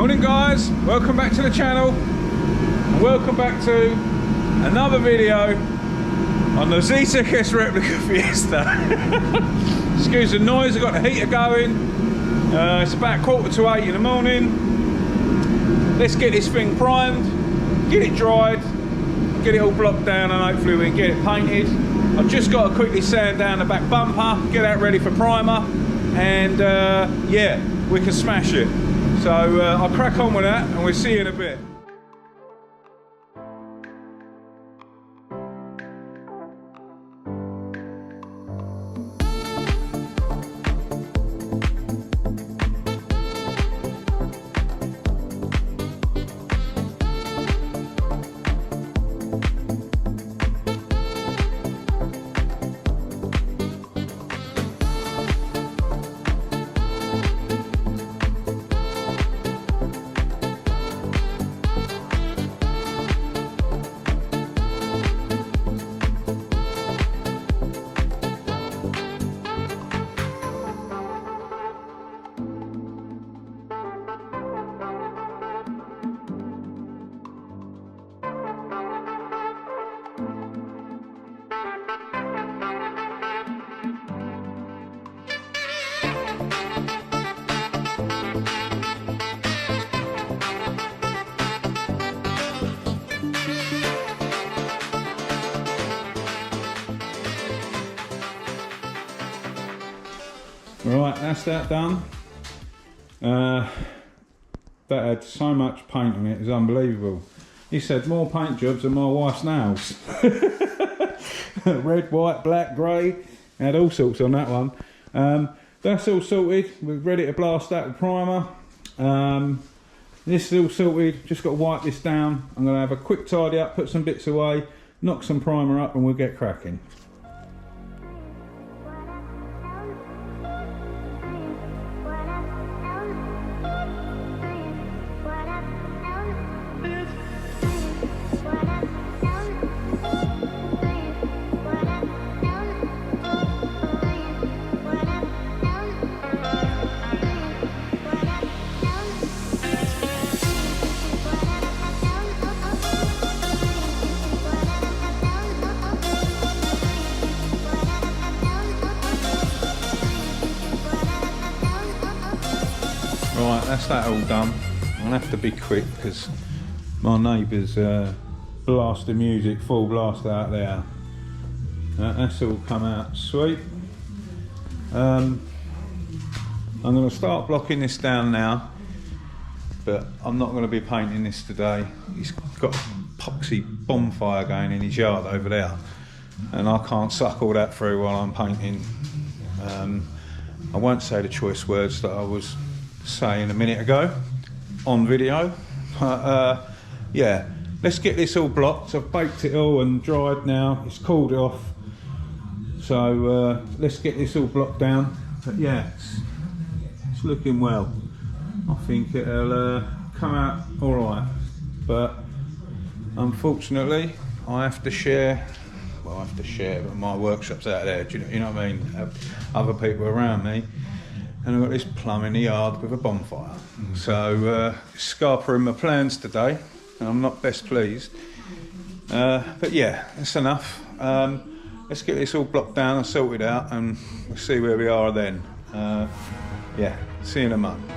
Morning guys, welcome back to the channel and welcome back to another video on the zetec replica Fiesta. Excuse the noise, I've got the heater going. It's about 7:45 in the morning. Let's get this thing primed, get it dried, get it all blocked down, and hopefully we can get it painted. I've just got to quickly sand down the back bumper, get that ready for primer, and yeah, we can smash it. So I'll crack on with that and we'll see you in a bit. Right, that's that done. That had so much paint on it, it was unbelievable. He said more paint jobs than my wife's nails. Red, white, black, grey, had all sorts on that one. That's all sorted, we're ready to blast that with primer. This is all sorted, just got to wipe this down. I'm going to have a quick tidy up, put some bits away, knock some primer up, and we'll get cracking. Right, that's that all done. I'll have to be quick because my neighbour's blasting music full blast out there. That's all come out sweet. I'm going to start blocking this down now, but I'm not going to be painting this today. He's got epoxy bonfire going in his yard over there, and I can't suck all that through while I'm painting. I won't say the choice words that I was saying a minute ago on video, but yeah, let's get this all blocked. I've baked it all and dried now, it's cooled off, so let's get this all blocked down. But yeah, it's looking well. I think it'll come out all right, but unfortunately I have to share, well, I have to share, but my workshop's out there, do you know what I mean? Have other people around me, and I've got this plum in the yard with a bonfire. So scarpering my plans today, and I'm not best pleased. But yeah, that's enough. Let's get this all blocked down and sorted out, and we'll see where we are then. Yeah, see you in a moment.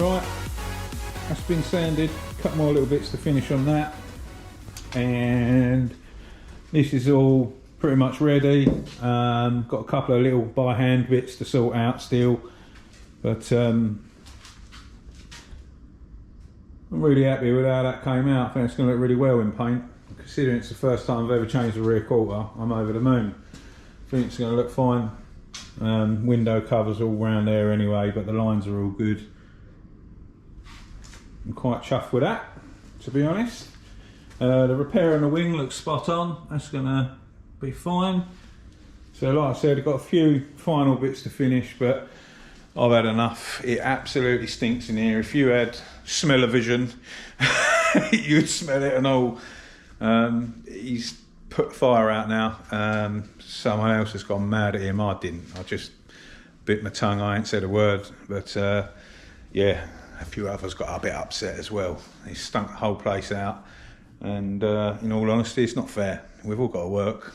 Right, that's been sanded, a couple more little bits to finish on that, and this is all pretty much ready. Got a couple of little by hand bits to sort out still, but I'm really happy with how that came out. I think it's going to look really well in paint. Considering it's the first time I've ever changed the rear quarter, I'm over the moon. I think it's going to look fine. Window covers all round there anyway, but the lines are all good. I'm quite chuffed with that, to be honest. The repair on the wing looks spot on. That's going to be fine. So like I said, I've got a few final bits to finish, but I've had enough. It absolutely stinks in here. If you had smell-o-vision, you'd smell it and all. He's put fire out now. Someone else has gone mad at him. I didn't. I just bit my tongue. I ain't said a word. But yeah, a few others got a bit upset as well. He stunk the whole place out. And in all honesty, it's not fair. We've all got to work.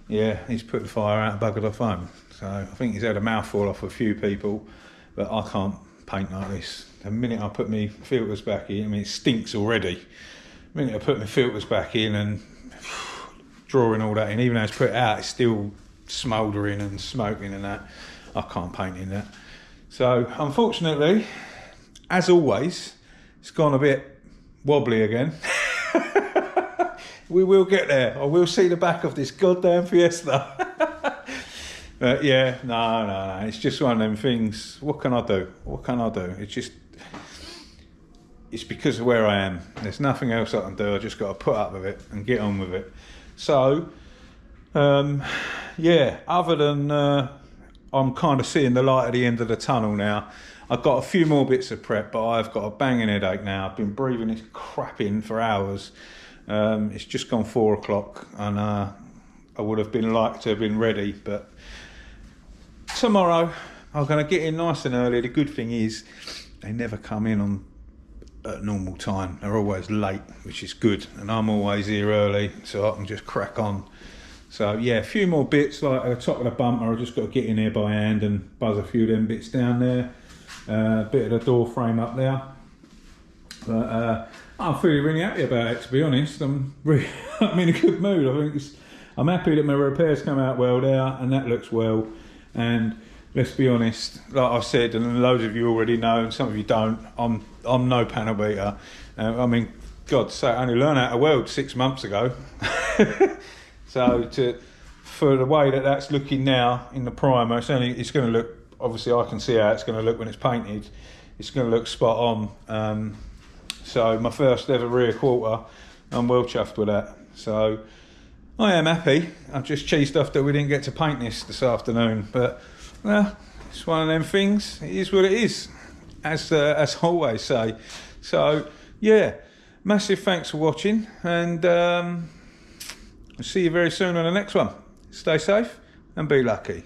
Yeah, he's put the fire out and buggered off home. So I think he's had a mouthful off a few people, but I can't paint like this. The minute I put my filters back in, I mean, it stinks already. The minute I put my filters back in and drawing all that in, even though it's put it out, it's still smouldering and smoking and that. I can't paint in that. So unfortunately, as always, it's gone a bit wobbly again. We will get there. I will see the back of this goddamn Fiesta. But yeah, no. It's just one of them things. What can I do? What can I do? It's because of where I am. There's nothing else I can do. I just got to put up with it and get on with it. So, yeah, other than I'm kind of seeing the light at the end of the tunnel now. I've got a few more bits of prep, but I've got a banging headache now. I've been breathing this crap in for hours. It's just gone 4 o'clock, and I would have been like to have been ready, but tomorrow I'm going to get in nice and early. The good thing is they never come in at normal time. They're always late, which is good, and I'm always here early, so I can just crack on. So yeah, a few more bits, like at the top of the bumper. I've just got to get in here by hand and buzz a few of them bits down there. A bit of the door frame up there. But I'm feeling really happy about it, to be honest. I'm in a good mood. I'm happy that my repairs come out well there, and that looks well. And let's be honest, like I said, and loads of you already know, and some of you don't, I'm no panel beater. I mean, God's sake, I only learned how to weld 6 months ago. So for the way that that's looking now in the primer, it's going to look, obviously I can see how it's going to look when it's painted. It's going to look spot on. So my first ever rear quarter, I'm well chuffed with that. So I am happy. I'm just cheesed off that we didn't get to paint this afternoon. But well, it's one of them things. It is what it is, as I always say. So yeah, massive thanks for watching, and I'll see you very soon on the next one. Stay safe and be lucky.